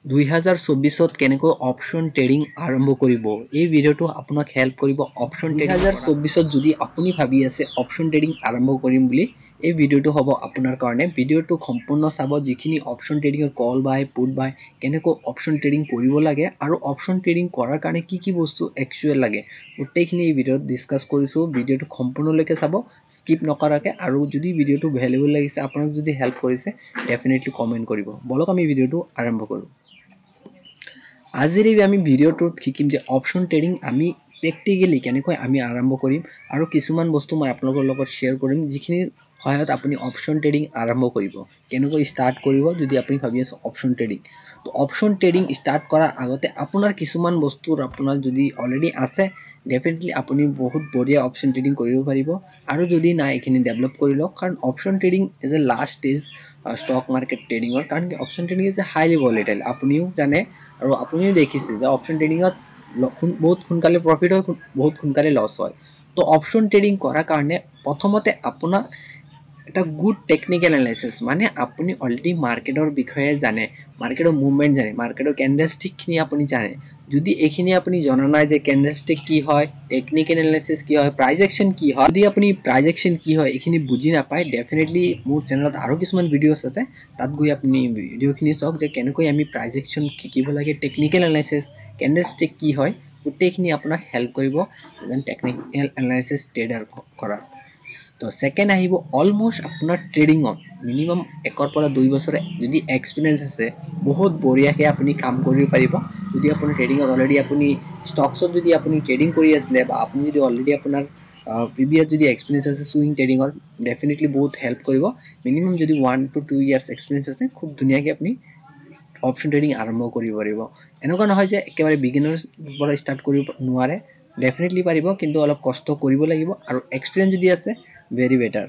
2024 কেনেকৈ option trading আৰম্ভ কৰিব এই ভিডিওটো আপোনাক হেল্প কৰিব অপশন ট্ৰেডিং 2024 যদি আপুনি ভাবি আছে অপশন ট্ৰেডিং আৰম্ভ কৰিম বুলি এই ভিডিওটো হ'ব আপোনাৰ কাৰণে ভিডিওটো সম্পূৰ্ণ চাব যিখিনি অপশন ট্ৰেডিংৰ কল বাই পুট বাই কেনেকৈ অপশন ট্ৰেডিং কৰিব লাগে আৰু অপশন ট্ৰেডিং কৰাৰ কাৰণে কি বস্তু একচুৱেল লাগে গোটেইখিনি এই ভিডিওত ডিসকাস কৰিছো ভিডিওটো সম্পূৰ্ণলৈকে চাব স্কিপ নকৰাকে আৰু যদি ভিডিওটো ভ্যালুয়েবল লাগিছে আপোনাক যদি হেল্প কৰিছে ডেফিনেটলি কমেন্ট কৰিব বলক আমি ভিডিওটো আৰম্ভ কৰো আজিৰ আমি ভিডিওটোত শিকিম যে অপশন ট্ৰেডিং আমি প্ৰ্যাকটিক্যালি কেনেকৈ আমি আৰম্ভ কৰিম আৰু কিছুমান বস্তু মই আপোনালোকৰ লগত শেয়াৰ কৰিম যিখিনি সহায়ত আপুনি অপশন ট্ৰেডিং আৰম্ভ কৰিব কেনেকৈ ষ্টাৰ্ট কৰিব যদি আপুনি ভাবি আছে অপশন ট্ৰেডিং তো অপশন ট্ৰেডিং ষ্টাৰ্ট কৰাৰ আগতে আপোনাৰ কিছুমান বস্তু আপোনাৰ যদি অলৰেডি আছে ডেফিনেটলি আপুনি বহুত বঢ়িয়া অপশন ট্ৰেডিং কৰিব পাৰিব আৰু যদি নাই এখিনি ডেভেলপ কৰি লওক কাৰণ option trading is a last stage stock market ট্ৰেডিংৰ কাৰণ option trading is a highly volatile আপুনিও জানে আৰু আপুনিও দেখিছে যে অপশন ট্ৰেডিংত বহুত সোনকালে প্ৰফিট হয় বহুত সোনকালে লস হয় তো অপশন ট্ৰেডিং কৰাৰ কাৰণে প্ৰথমতে আপোনাক এটা গুড টেকনিক্যাল এনালাইসিস মানে আপুনি অলৰেডি মাৰ্কেটৰ বিষয়ে জানে মাৰ্কেটৰ মুভমেন্ট জানে মাৰ্কেটৰ ক্যান্ডেলস্টিক খিনি আপুনি জানে যদি এখিনি আপুনি জানা নাই যে ক্যান্ডেলস্টিক কি হয় টেকনিক্যাল এনালাইসিস কি হয় প্রাইস অ্যাকশন কি হয় যদি আপুনি প্রাইস অ্যাকশন কি হয় এখিনি বুজি নাপায় ডেফিনেটলি মোৰ চেনেলত আৰু কিছুমান ভিডিওস আছে তাত গৈ আপুনি ভিডিওখিনি চাওক যে কেনেকৈ আমি প্রাইস অ্যাকশন শিকিব লাগে টেকনিক্যাল এনালাইসিস ক্যান্ডেলস্টিক কি হয় গোটেইখিনি আপোনাক হেল্প কৰিব যেন টেকনিক্যাল এনালাইসিস ট্ৰেডাৰ কৰা তো সেকেন্ড আহিব অলমোস্ট আপোনাৰ ট্ৰেডিংত মিনিমাম 1 পৰা 2 বছৰে যদি এক্সপেৰিয়েন্স আছে বহুত বঢ়িয়াকে আপুনি কাম কৰিব পাৰিব যদি আপোনাৰ ট্ৰেডিংত অলৰেডি আপুনি ষ্টকছত যদি আপুনি ট্ৰেডিং কৰি আছিল বা আপুনি যদি অলৰেডি আপোনাৰ প্ৰিভিয়াস যদি এক্সপেৰিয়েন্স আছে সুইং ট্ৰেডিংৰ ডেফিনেটলি বহুত হেল্প কৰিব মিনিমাম যদি 1 to 2 ইয়াৰ্স এক্সপেৰিয়েন্স আছে খুব ধুনিয়াকে আপুনি অপশন ট্ৰেডিং আৰম্ভ কৰিব পাৰিব এনেকুৱা নহয় যে একেবাৰে বিগিনাৰ্স পৰা ষ্টাৰ্ট কৰিব নোৱাৰে ডেফিনেটলি পাৰিব কিন্তু অলপ কষ্ট কৰিব লাগিব আৰু এক্সপেৰিয়েন্স যদি আছে very better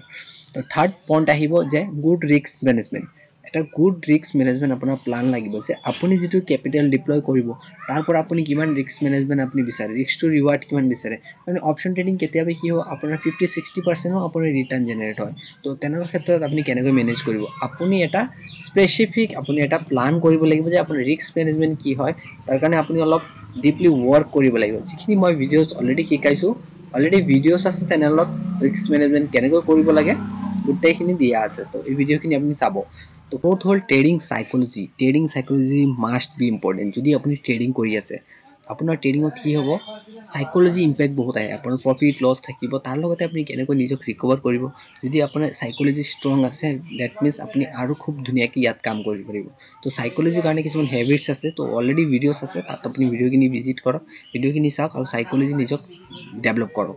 তো থার্ড পয়েন্ট আহিব যে গুড রিস্ক ম্যানেজমেন্ট এটা গুড রিস্ক ম্যানেজমেন্ট আপোনাৰ প্ল্যান লাগিব যে আপুনি যেটো ক্যাপিটাল ডিপ্লয় কৰিব তাৰ পৰা আপুনি কিমান ৰিস্ক ম্যানেজমেন্ট আপুনি বিচাৰে ৰিস্ক টু ৰিৱাৰ্ড কিমান বিচাৰে মানে অপশন ট্ৰেডিং কেতিয়াবা কি হয় আপোনাৰ 50-60% ও আপোনাৰ ৰিটাৰ্ন জেনাৰেট হয় তো তেনৰ ক্ষেত্ৰত আপুনি কেনেকৈ মেনেজ কৰিব আপুনি এটা স্পেসিফিক আপুনি এটা প্ল্যান কৰিব লাগিব যে আপোনাৰ ৰিস্ক ম্যানেজমেন্ট কি হয় তাৰ কাৰণে আপুনি অলপ ডিপলি ওয়াৰ্ক কৰিব লাগিব যিখিনি মই ভিডিওস অলৰেডি শিকাইছো অলৰেডি ভিডিওস আছে চেনেলত ৰিস্ক ম্যানেজমেন্ট কেনেকৈ কৰিব লাগে গোটেইখিনি দিয়া আছে তো এই ভিডিওখিনি আপুনি চাব তো fourth hall trading psychology must be important যদি আপুনি ট্ৰেডিং কৰি আছে আপোনাৰ ট্ৰেডিংত কি হ'ব সাইকোলজি ইম্প্যাক্ট বহুত আহে আপোনাৰ প্ৰফিট লস থাকিব তাৰ লগতে আপুনি কেনেকৈ নিজক ৰিকভাৰ কৰিব যদি আপোনাৰ সাইকোলজি ষ্ট্ৰং আছে দ্যাট মিন্স আপুনি আৰু খুব ধুনিয়াকৈ ইয়াত কাম কৰিব পাৰিব তো সাইকোলজিৰ কাৰণে কিছুমান হেবিটস আছে তো অলৰেডি ভিডিওস আছে তাত আপুনি ভিডিওখিনি ভিজিট কৰক ভিডিওখিনি চাওক আৰু সাইকোলজি নিজক ডেভেলপ কৰক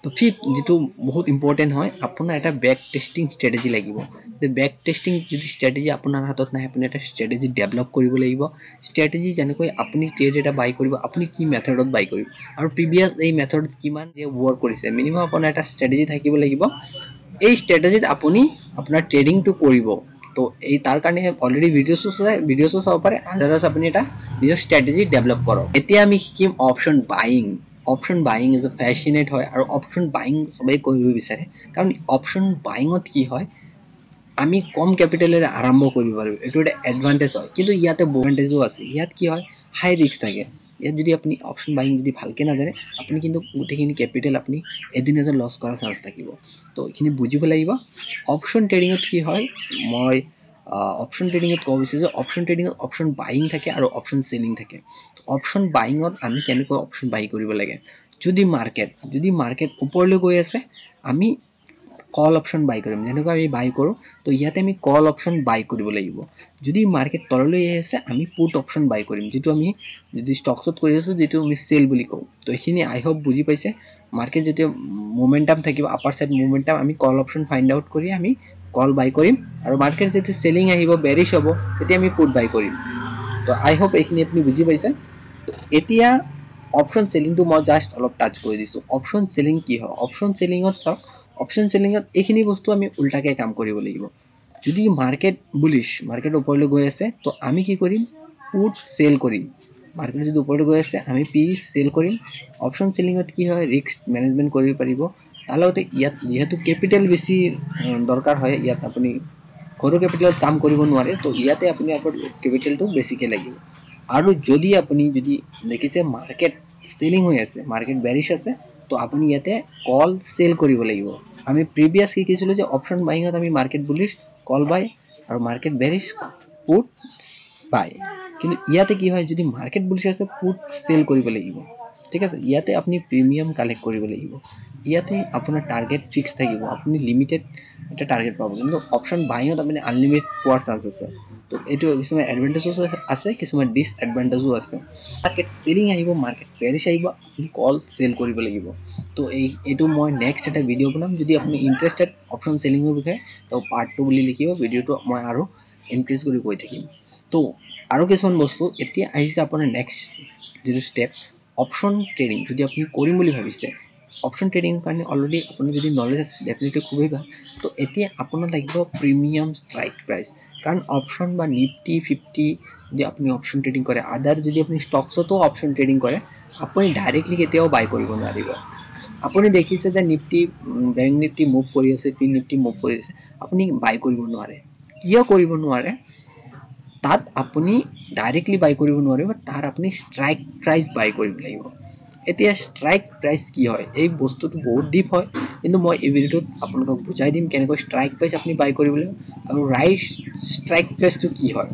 তো ফিফথ যেটো বহুত ইম্পৰ্টেন্ট হয় আপোনাৰ এটা ব্যাক টেস্টিং স্ট্ৰ্যাটেজি লাগিব যে ব্যাক টেস্টিং যদি স্ট্ৰ্যাটেজি আপোনাৰ হাতত নাই আপুনি এটা স্ট্ৰ্যাটেজি ডেভেলপ কৰিব লাগিব স্ট্ৰ্যাটেজি যেনেকৈ আপুনি ট্ৰেড এটা বাই কৰিব আপুনি কি মেথডত বাই কৰিব আৰু প্ৰিভিয়াস এই মেথড কিমান যে ওয়াৰ্ক কৰিছে মিনিমাম আপোনাৰ এটা স্ট্ৰ্যাটেজি থাকিব লাগিব এই স্ট্ৰ্যাটেজিত আপুনি আপোনাৰ ট্ৰেডিংটো কৰিব তো এই তাৰ কাৰণে অলৰেডি ভিডিওস চাব পাৰে আদাৰস আপুনি এটা নিজৰ স্ট্ৰ্যাটেজি ডেভেলপ কৰক এতিয়া আমি শিকিম option buying option buying is a fascinating হয় আৰু অপশন বাইং সবাই কৰিব বিচাৰে কাৰণ অপশন বাইংত কি হয় আমি কম ক্যাপিটালেৰে আৰম্ভ কৰিব পাৰো এটো এটা এডভান্টেজ হয় কিন্তু ইয়াতে ডিসএডভান্টেজও আছে ইয়াত কি হয় হাই ৰিস্ক থাকে ইয়াত যদি আপুনি অপশন বাইং যদি ভালকে না জানে আপুনি কিন্তু গোটেইখিনি ক্যাপিটাল আপুনি এদিনতে লস কৰাৰ চান্স থাকিব তো এখিনি বুজিব লাগিব অপশন ট্ৰেডিংত কি হয় মই অপশন ট্ৰেডিংত কব বিচাৰিছো অপশন ট্ৰেডিংত অপশন বাইং থাকে আৰু অপশন সেলিং থাকে অপশন বাইংত আমি কেনেকৈ অপশন বাই কৰিব লাগে যদি মাৰ্কেট ওপৰলৈ গৈ আছে আমি কল অপশন বাই কৰিম যেনেকৈ আমি বাই কৰো তো ইয়াতে আমি কল অপশন বাই কৰিব লাগিব যদি মাৰ্কেট তললৈ আছে আমি পুট অপশন বাই কৰিম যেটো আমি যদি ষ্টকছত কৰি আছো যেটো আমি সেল বুলি কওঁ তো এখিনি আই হোপ বুজি পাইছে মার্কেট যেতিয়া মোমেন্টাম থাকিব আপাৰ সাইড মোমেন্টাম আমি কল অপশন ফাইন্ড আউট কৰি আমি কল বাই কৰিম আৰু মাৰ্কেট যেতিয়া সেলিং আহিব বেৰিশ হ'ব তেতিয়া আমি পুট বাই কৰিম তো আই হোপ এখিনি আপুনি বুজি পাইছে এতিয়া অপশন সেলিং তো মই জাস্ট অলপ টাচ কৰি দিছো অপশন সেলিং কি হয় অপশন সেলিংত চাওক অপশন সেলিংত এখিনি বস্তু আমি উল্টাকে কাম কৰিব লাগিব যদি মাৰ্কেট বুলিশ মাৰ্কেট ওপৰলৈ গৈ আছে তো আমি কি কৰিম পুট সেল কৰিম মাৰ্কেট যদি ওপৰলৈ গৈ আছে আমি পি সেল কৰিম অপশন সেলিংত কি হয় ৰিস্ক ম্যানেজমেন্ট কৰিব পাৰিব তাৰ লগতে ইয়াত যেহেতু ক্যাপিটাল বেছি দৰকাৰ হয় ইয়াত আপুনি সৰু কেপিটেলত কাম কৰিব নোৱাৰে তো ইয়াতে আপুনি আপোনাৰ কেপিটেলটো বেছিকৈ লাগিব আৰু যদি আপুনি যদি দেখিছে মাৰ্কেট সেলিং হৈ আছে মাৰ্কেট বেৰিশ আছে তো আপুনি ইয়াতে কল সেল কৰিব লাগিব আমি প্ৰিভিয়াস শিকিছিলো যে অপশন বাইঙত আমি মাৰ্কেট বুলিশ কল বাই আৰু মাৰ্কেট বেৰিশ পুট বাই কিন্তু ইয়াতে কি হয় যদি মাৰ্কেট বুলিশ আছে পুট সেল কৰিব লাগিব ঠিক আছে ইয়াতে আপুনি প্ৰিমিয়াম কালেক্ট কৰিব লাগিব ইয়াতে আপোনাৰ টাৰ্গেট ফিক্স থাকিব আপুনি লিমিটেড এটা টাৰ্গেট পাব কিন্তু অপশন বাইঙত আপুনি আনলিমিটেড পোৱাৰ চান্স আছে তো এইটো কিছুমান এডভান্টেজেস আছে কিছুমান ডিসএডভান্টেজও আছে মাৰ্কেট সেলিং আহিব মাৰ্কেট বেৰিশ আহিব আপুনি কল সেল কৰিব লাগিব তো এইটো মই নেক্সট এটা ভিডিও বনাম যদি আপুনি ইন্টাৰেস্টেড অপশন সেলিংৰ বিষয়ে তো পাৰ্ট 2 বুলি লিখিব ভিডিওটো মই আৰু ইনক্ৰিজ কৰি গৈ থাকিম তো আৰু কিছুমান বস্তু এতিয়া আহিছে আপোনাৰ নেক্সট যেটো স্টেপ অপশন ট্ৰেডিং যদি আপুনি কৰিম বুলি ভাবিছে অপশন ট্ৰেডিং কাৰণে অলৰেডি আপুনি যদি নলেজ আছে ডেফিনেটলি খুবই ভাল তো এতিয়া আপোনাৰ লাগিব প্ৰিমিয়াম স্ট্ৰাইক প্ৰাইস কাৰণ অপশন বা নিফটি 50 যদি আপুনি অপশন ট্ৰেডিং কৰে আদাৰ যদি আপুনি স্টকসতো অপশন ট্ৰেডিং কৰে আপুনি ডাইৰেক্টলি কেতিয়াও বাই কৰিব নোৱাৰিব আপুনি দেখিছে যে নিফটি ব্যাংক নিফটি মুভ কৰি আছে ফিন নিফটি মুভ কৰি আছে আপুনি বাই কৰিব নোৱাৰে কিয় কৰিব নোৱাৰে তাত আপুনি ডাইৰেক্টলি বাই কৰিব নোৱাৰিব তাৰ আপুনি স্ট্ৰাইক প্ৰাইস বাই কৰিব লাগিব এতিয়া স্ট্ৰাইক প্ৰাইস কি হয় এই বস্তুটো বহুত ডিপ হয় কিন্তু মই এই ভিডিওত আপোনাক বুজাই দিম কেনেকৈ স্ট্ৰাইক প্ৰাইস আপুনি বাই কৰিবলৈ আৰু ৰাইট স্ট্ৰাইক প্ৰাইসটো কি হয়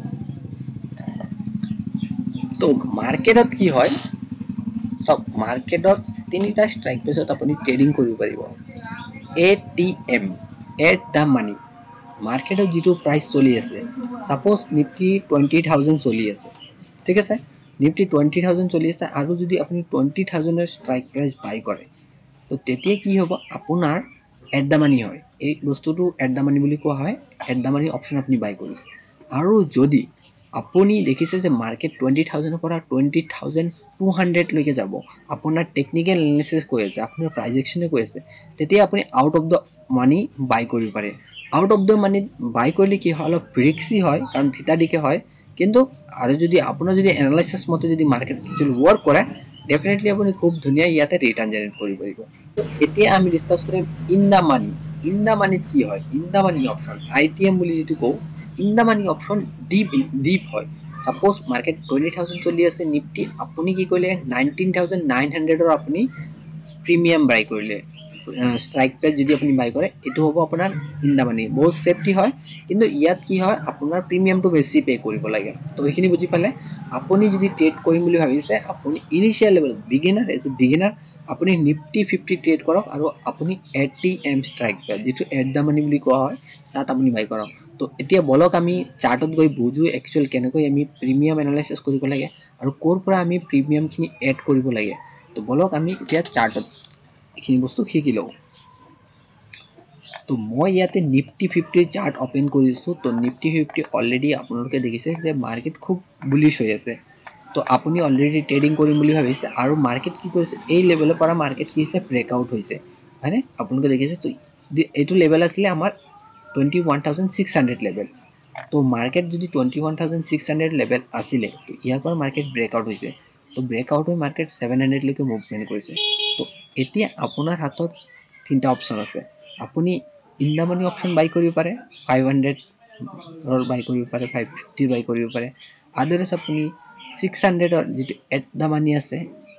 তো মাৰ্কেটত কি হয় সব মাৰ্কেটত তিনিটা স্ট্ৰাইক প্ৰাইসত আপুনি ট্ৰেডিং কৰিব পাৰিব ATM এট দা মানি মার্কেটত যেটো প্রাইস চলি আছে সাপোজ নিফটি 20000 চলি আছে ঠিক আছে নিফটি 20000 চলি আছে আৰু যদি আপুনি 20000 এৰ স্ট্ৰাইক প্ৰাইস বাই কৰে তো তেতিয়া কি হ'ব আপোনাৰ এট দা মানি হয় এই বস্তুটো এট দা মানি বুলি কোৱা হয় এট দা মানি অপশন আপুনি বাই কৰিছে আৰু যদি আপুনি দেখিছে যে মাৰ্কেট 20000 ৰ পৰা 20200 লৈকে যাব আপোনাৰ টেকনিক্যাল এনালাইসিস কৈ আছে আপোনাৰ প্ৰাইজেকশনে কৈ আছে তেতিয়া আপুনি out of the money by কৰিব পাৰে out of the money by কৰিলে কি হয় অলপ ৰিস্কি হয় কাৰণ থিতা দিকে হয় কিন্তু আৰু যদি আপোনাৰ যদি এনালাইসিস মতে যদি মাৰ্কেট যদি ওয়াৰ্ক কৰে ডেফিনেটলি আপুনি খুব ধুনিয়া ইয়াতে ৰিটাৰ্ন জেনাৰেট কৰিব পাৰিব এতিয়া আমি ডিসকাস কৰিম ইন দা মানি কি হয় in the money option ITM বুলি যেটো কও in the money option deep হয় সাপোজ মার্কেট 20000 চলি আছে নিফটি আপুনি কি কৰিলে 19900 ৰ আপুনি প্ৰিমিয়াম বাই কৰিলে স্ট্ৰাইক প্ৰাইস যদি আপুনি বাই কৰে এটো হ'ব আপোনাৰ ইন দা মানি বহুত সেফটি হয় কিন্তু ইয়াত কি হয় আপোনাৰ প্ৰিমিয়ামটো বেছি পে কৰিব লাগে তো এইখিনি বুজি পালে আপুনি যদি ট্ৰেড কৰিম বুলি ভাবিছে আপুনি initial level beginner as a beginner আপুনি নিফটি 50 ট্ৰেড কৰক আৰু আপুনি ATM স্ট্ৰাইক প্ৰাইস যেটো এট দা মানি বুলি কোৱা হয় তাত আপুনি বাই কৰক তো এতিয়া বলক আমি চাৰ্টত গৈ বুজো একচুয়াল কেনেকৈ আমি প্ৰিমিয়াম এনালাইসিস কৰিব লাগে আৰু কোৰ পৰা আমি প্ৰিমিয়াম খিনি এড কৰিব লাগে তো বলক আমি এতিয়া চাৰ্টত এইখিনি বস্তু শিকি লও তো মই ইয়াতে নিফটি 50 চাৰ্ট ওপেন কৰিছো তো নিফটি 50 অলৰেডি আপোনালোকে দেখিছে যে মাৰ্কেট খুব বুলিশ হৈ আছে তো আপুনি অলৰেডি ট্ৰেডিং কৰিম বুলি ভাবিছে আৰু মাৰ্কেট কি কৰিছে এই লেভেলৰ পৰা মাৰ্কেট কি হৈছে ব্ৰেকআউট হৈছে হয়নে আপোনালোকে দেখিছে তো এইটো লেভেল আছিল আমাৰ 21600 লেভেল তো মাৰ্কেট যদি 21600 লেভেল আছিলে তো ইয়াৰ পৰা মাৰ্কেট ব্ৰেকআউট হৈছে তো ব্ৰেকআউট হৈ মাৰ্কেট 700 লৈকে মুভমেন্ট কৰিছে তো এতিয়া আপোনাৰ হাতত তিনটা অপশন আছে আপুনি ইন দা মানি অপশন বাই কৰিব পাৰে 500 ৰ বাই কৰিব পাৰে 550 বাই কৰিব পাৰে আদাৰস আপুনি 600 ৰ যেটো এট দা মানি আছে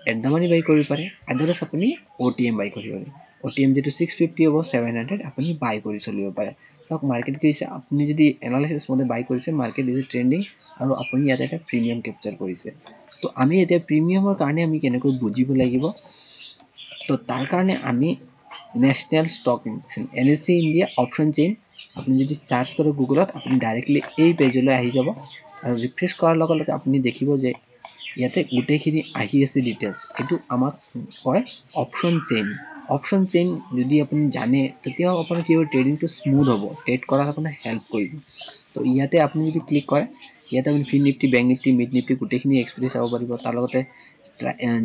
এট দা মানি বাই কৰিব পাৰে আদাৰস আপুনি OTM বাই কৰিব পাৰে OTM যেটো 650 হ'ব 700 আপুনি বাই কৰি চলিব পাৰে সক মাৰ্কেট কৈছে আপুনি যদি এনালাইসিস মতে বাই কৰিছে মাৰ্কেট ইজ ট্ৰেন্ডিং আৰু আপুনি ইয়াতে এটা প্ৰিমিয়াম ক্যাপচাৰ কৰিছে তো আমি এতিয়া প্ৰিমিয়ামৰ কাৰণে আমি কেনেকৈ বুজিব লাগিব তো তাৰ কাৰণে আমি national stock NSE India option chain আপনি যদি সাৰ্চ কৰে গুগলত আপনি ডাইৰেক্টলি এই পেজলৈ আহি যাব আৰু ৰিফ্ৰেশ কৰাৰ লগে লগে আপনি দেখিব যে ইয়াতে গুটেখিনি আহি আছে ডিটেইলস এটো আমাক কয় অপশন চেইন যদি আপনি জানে তেতিয়া আপোনাৰ কি ট্ৰেডিংটো স্মুথ হ'ব ট্ৰেড কৰাৰ কাৰণে হেল্প কৰিব তো ইয়াতে আপনি যদি ক্লিক কৰে ইয়াতে আপনি fin Nifty bank Nifty mid Nifty গুটেখিনি এক্সপেৰি চাব পাৰিব তাৰ লগতে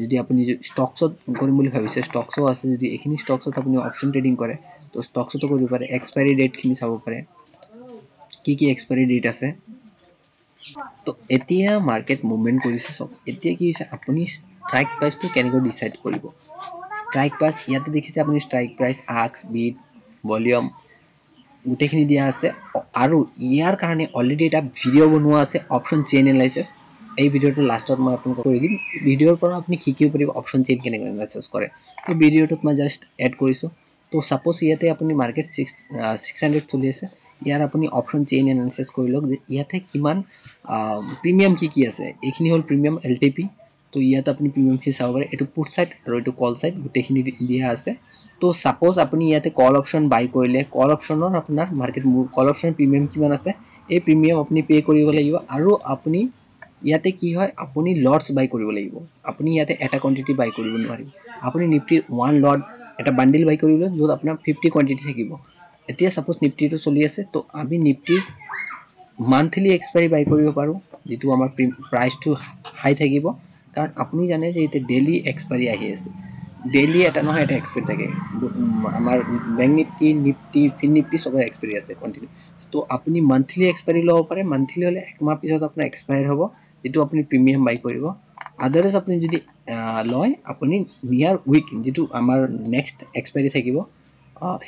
যদি আপনি স্টকসত কৰিম বুলি ভাবিছে স্টকসও আছে যদি এখিনি স্টকসত আপনি অপশন ট্ৰেডিং কৰে তো স্টকসতো কৰিব পাৰে এক্সপায়াৰি ডেট খিনি চাব পাৰে কি এক্সপায়াৰি ডেট আছে তো এতিয়া মাৰ্কেট মুভমেন্ট কৰিছে সব এতিয়া কি হৈছে আপুনি স্ট্ৰাইক প্ৰাইসটো কেনেকৈ ডিসাইড কৰিব স্ট্ৰাইক প্ৰাইস ইয়াতে দেখিছে আপুনি স্ট্ৰাইক প্ৰাইস আক্স বিট ভলিউম গোটেইখিনি দিয়া আছে আৰু ইয়াৰ কাৰণে অলৰেডি এটা ভিডিও বনোৱা আছে অপশন চেইন এনালাইসিস এই ভিডিওটো লাষ্টত মই আপোনাক কৰি দিম ভিডিওৰ পৰা আপুনি শিকিব পাৰিব অপশন চেইন কেনেকৈ এনালাইসিস কৰে তো ভিডিওটোত মই জাস্ট এড কৰিছো তো সাপোজ ইয়াতে আপুনি মাৰ্কেট 600 চলি আছে ইয়াৰ আপুনি অপশন চেইন এনালাইসিস কৰি লওক যে ইয়াতে কিমান প্ৰিমিয়াম কি আছে এইখিনি হল প্ৰিমিয়াম এলটিপি তো ইয়াত আপুনি প্ৰিমিয়াম কি চাব পাৰে এটো পুট সাইড আৰু এটো কল সাইড গোটেইখিনি দিয়া আছে তো সাপোজ আপুনি ইয়াতে কল অপশন বাই কৰিলে কল অপশনৰ আপোনাৰ মাৰ্কেট কল অপশন প্ৰিমিয়াম কিমান আছে এই প্ৰিমিয়াম আপুনি পে কৰিব লাগিব আৰু আপুনি ইয়াতে কি হয় আপুনি লটস বাই কৰিব লাগিব আপুনি ইয়াতে এটা কোয়ান্টিটি বাই কৰিব নোৱাৰিব আপুনি নিফটি 1 লট এটা বান্ডেল বাই কৰিব যত আপোনাৰ 50 কোয়ান্টিটি থাকিব এতিয়া সাপোজ নিফটি তো চলি আছে তো আমি নিফটি মান্থলি এক্সপায়াৰি বাই কৰিব পাৰো যেটো আমাৰ প্ৰাইস টু হাই থাকিব কাৰণ আপুনি জানে যে এতে ডেইলি এক্সপায়াৰি আহি আছে ডেইলি এটা নহয় এটা এক্সপায়াৰি থাকে আমাৰ ব্যাংক নিফটি ফিন নিফটি সবৰ এক্সপায়াৰি আছে কন্টিনিউ তো আপুনি মান্থলি এক্সপায়াৰি লব পাৰে মান্থলি হলে এক মাহ পিছত আপোনাৰ এক্সপায়াৰ হ'ব যেটো আপুনি প্ৰিমিয়াম বাই কৰিব আদাৰস আপুনি যদি লয় আপুনি নিয়াৰ উইক যেটো আমাৰ নেক্সট এক্সপায়াৰি থাকিব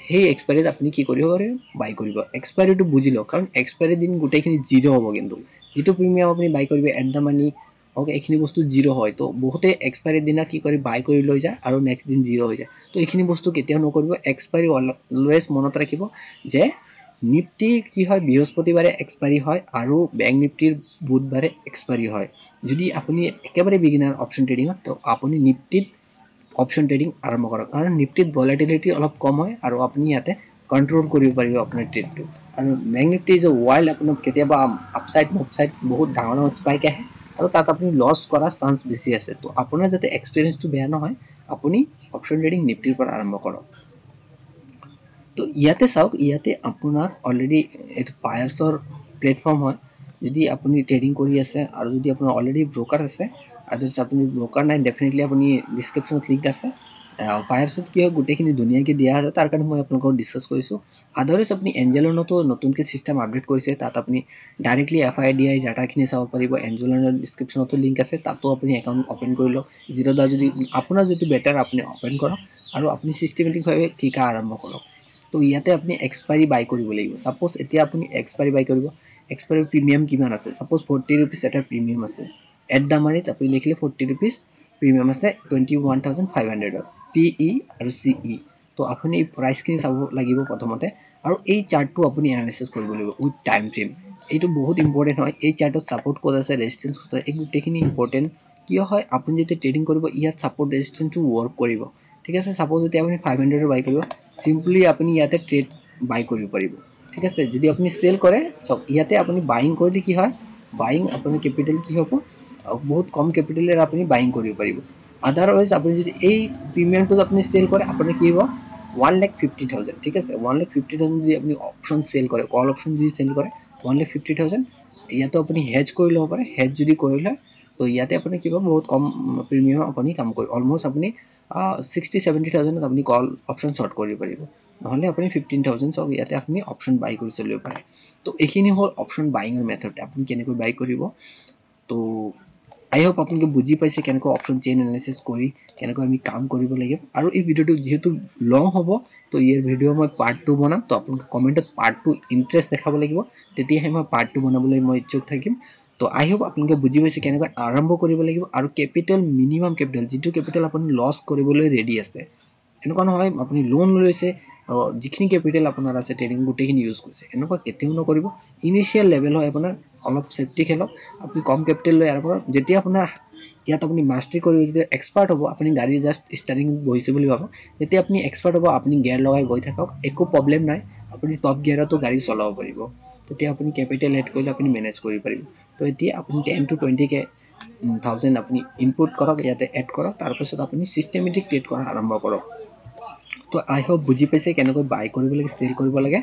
সেই এক্সপায়াৰিত আপুনি কি কৰিব পাৰে বাই কৰিব এক্সপায়াৰিটো বুজি লওক কাৰণ এক্সপায়াৰি দিন গোটেইখিনি জিৰো হ'ব কিন্তু যেটো প্ৰিমিয়াম আপুনি বাই কৰিব এট দা মানি ওকে এইখিনি বস্তু জিৰো হয় তো বহুতে এক্সপায়াৰি দিনা কি কৰি বাই কৰি লৈ যায় আৰু নেক্সট দিন জিৰো হৈ যায় তো এইখিনি বস্তু কেতিয়াও নকৰিব এক্সপায়াৰি অলৱেজ মনত ৰাখিব যে নিফটি কি হয় বৃহস্পতিবাৰে এক্সপায়াৰি হয় আৰু ব্যাংক নিফটিৰ বুধবাৰে এক্সপায়াৰি হয় যদি আপুনি একেবাৰে বিগিনাৰ অপশন ট্ৰেডিং তো আপুনি নিফটিত অপশন ট্ৰেডিং আৰম্ভ কৰক কাৰণ নিফটিত ভলাটিলিটি অলপ কম হয় আৰু আপুনি ইয়াতে কন্ট্ৰোল কৰিব পাৰিব আপোনাৰ ট্ৰেডটো আৰু ব্যাংক নিফটি যে ওয়াইল্ড আপোনাক কেতিয়াবা আপসাইড মপসাইড বহুত ডাঙৰ স্পাইক আহে আৰু তাত আপুনি লস কৰাৰ চান্স বেছি আছে তো আপোনাৰ যাতে এক্সপেৰিয়েন্সটো বেয়া নহয় আপুনি অপশন ট্ৰেডিং নিফটিৰ পৰা আৰম্ভ কৰক তো ইয়াতে চাওক ইয়াতে আপোনাক অলৰেডি এটা ফায়াৰছৰ প্ল্যাটফৰ্ম হয় যদি আপুনি ট্ৰেডিং কৰি আছে আৰু যদি আপোনাৰ অলৰেডি ব্ৰোকাৰ আছে আদাৰস আপুনি ব্ৰোকাৰ নাই ডেফিনেটলি আপুনি ডেসক্ৰিপশনত লিংক আছে ফায়াৰছত কি হয় গোটেইখিনি দুনিয়াকে দিয়া আছে তাৰ কাৰণে মই আপোনাক ডিসকাস কৰিছো আদাৰস আপুনি এঞ্জেলনতো নতুনকে সিস্টেম আপডেট কৰিছে তাত আপুনি ডাইৰেক্টলি এফআইডিআই ডাটাখিনি চাব পাৰিব এঞ্জেলনৰ ডেসক্ৰিপশনতো লিংক আছে তাতো আপুনি একাউন্ট ওপেন কৰি লওক জিৰোদা যদি আপোনাৰ যেটো বেটাৰ আপুনি ওপেন কৰক আৰু আপুনি সিস্টেমেটিক ভাবে কিকা আৰম্ভ কৰক তো ইয়াতে আপুনি এক্সপায়াৰি বাই কৰিব লাগিব সাপোজ এতিয়া আপুনি এক্সপায়াৰি বাই কৰিব এক্সপায়াৰি প্ৰিমিয়াম কিমান আছে সাপোজ 40 रुपीस এটা প্ৰিমিয়াম আছে এট দা মানিত আপুনি লিখিলে 40 रुपीस প্ৰিমিয়াম আছে 21500 পিই আৰু সিই তো আপুনি প্ৰাইস কিনি চাব লাগিব প্ৰথমতে আৰু এই চাৰ্টটো আপুনি এনালাইসিস কৰিব লাগিব উইথ টাইম ফ্ৰেম এইটো বহুত ইম্পৰ্টেন্ট হয় এই চাৰ্টত সাপোৰ্ট কোড আছে ৰেজিস্ট্যান্স কোড আছে এই গোটেইখিনি ইম্পৰ্টেন্ট কিয় হয় আপুনি যেতিয়া ট্ৰেডিং কৰিব ইয়াত সাপোৰ্ট ৰেজিস্ট্যান্সটো ওয়াৰ্ক কৰিব ঠিক আছে সাপোজ এতিয়া আপুনি 500 এৰ বাই কৰিব সিম্পলি আপুনি ইয়াতে ট্ৰেড বাই কৰিব পাৰিব ঠিক আছে যদি আপুনি সেল কৰে সব ইয়াতে আপুনি বাইং কৰিলে কি হয় বাইং আপোনাৰ ক্যাপিটাল কি হ'ব বহুত কম ক্যাপিটালেৰ আপুনি বাইং কৰিব পাৰিব আদাৰৱাইজ আপুনি যদি এই প্ৰিমিয়ামটো আপুনি সেল কৰে আপুনি কি হ'ব 1,50,000 ঠিক আছে 1,50,000 যদি আপুনি অপশন সেল কৰে কল অপশন যদি সেল কৰে 1,50,000 ইয়াতে আপুনি হেজ কৰি লব পাৰে হেজ যদি কৰিলে তো ইয়াতে আপুনি কি হ'ব বহুত কম প্ৰিমিয়াম আপুনি কাম কৰিব অলমোস্ট আপুনি 60-70,000 আপুনি কল অপশন শৰ্ট কৰিব পাৰিব নহলে আপুনি 15,000 সক ইয়াতে আপুনি অপশন বাই কৰি চলিব পাৰে তো এইখিনি হল অপশন বাইংৰ মেথড আপুনি কেনেকৈ বাই কৰিব তো আই হোপ আপোনালোকে বুজি পাইছে কেনেকৈ অপশন চেইন এনালাইসিস কৰি কেনেকৈ আমি কাম কৰিব লাগিব আৰু এই ভিডিওটো যেহেতু লং হ'ব তো ইয়াৰ ভিডিও মই পাৰ্ট 2 বনাম তো আপোনালোকে কমেন্টত পাৰ্ট 2 ইন্টাৰেষ্ট দেখাব লাগিব তেতিয়াহে মই পাৰ্ট 2 বনাবলৈ মই ইচ্ছুক থাকিম তো আই হোপ আপোনালোকে বুজি পাইছে কেনেকৈ আৰম্ভ কৰিব লাগিব আৰু ক্যাপিটাল মিনিমাম ক্যাপিটাল যেটো ক্যাপিটাল আপুনি লস কৰিবলৈ ৰেডি আছে এনেকুৱা নহয় আপুনি লোন লৈছে যিখিনি ক্যাপিটাল আপোনাৰ আছে ট্ৰেডিং গোটেইখিনি ইউজ কৰিছে এনেকুৱা কেতিয়াও নকৰিব ইনিশিয়াল লেভেল হয় আপোনাৰ অলপ সেফটি খেলক আপুনি কম ক্যাপিটাল লৈ আৰম্ভ কৰক যেতিয়া আপোনাৰ ইয়াত আপুনি মাস্টাৰি কৰি যেতিয়া এক্সপাৰ্ট হ'ব আপুনি গাড়ী জাস্ট ষ্টাৰ্টিং বহিছে বুলি ভাবক যেতিয়া আপুনি এক্সপাৰ্ট হ'ব আপুনি গিয়াৰ লগাই গৈ থাকক একো প্ৰবলেম নাই আপুনি টপ গিয়াৰতো গাড়ী চলাব পাৰিব তেতিয়া আপুনি ক্যাপিটাল এড কৰিলে আপুনি মেনেজ কৰিব পাৰিব তো এতিয়া আপুনি 10 to 20 কে 1000 আপুনি ইনপুট কৰক ইয়াতে এড কৰক তাৰ পিছত আপুনি সিস্টেমেটিক ট্ৰেড কৰা আৰম্ভ কৰক তো আই হোপ বুজি পাইছে কেনেকৈ বাই কৰিব লাগে সেল কৰিব লাগে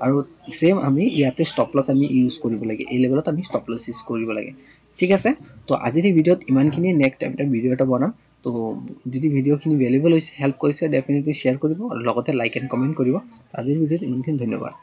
আৰু সেম আমি ইয়াতে স্টপ লস আমি ইউজ কৰিব লাগে এই লেভেলত আমি স্টপ লস ইউজ কৰিব লাগে ঠিক আছে তো আজিৰ ভিডিওত ইমানখিনি নেক্সট টাইম ভিডিও এটা বনাম তো যদি ভিডিওখিনি ভ্যালুয়েবল হৈছে হেল্প কৰিছে ডেফিনেটলি শেয়াৰ কৰিব আৰু লগতে লাইক এণ্ড কমেন্ট কৰিব আজিৰ ভিডিওত ইমানখিনি ধন্যবাদ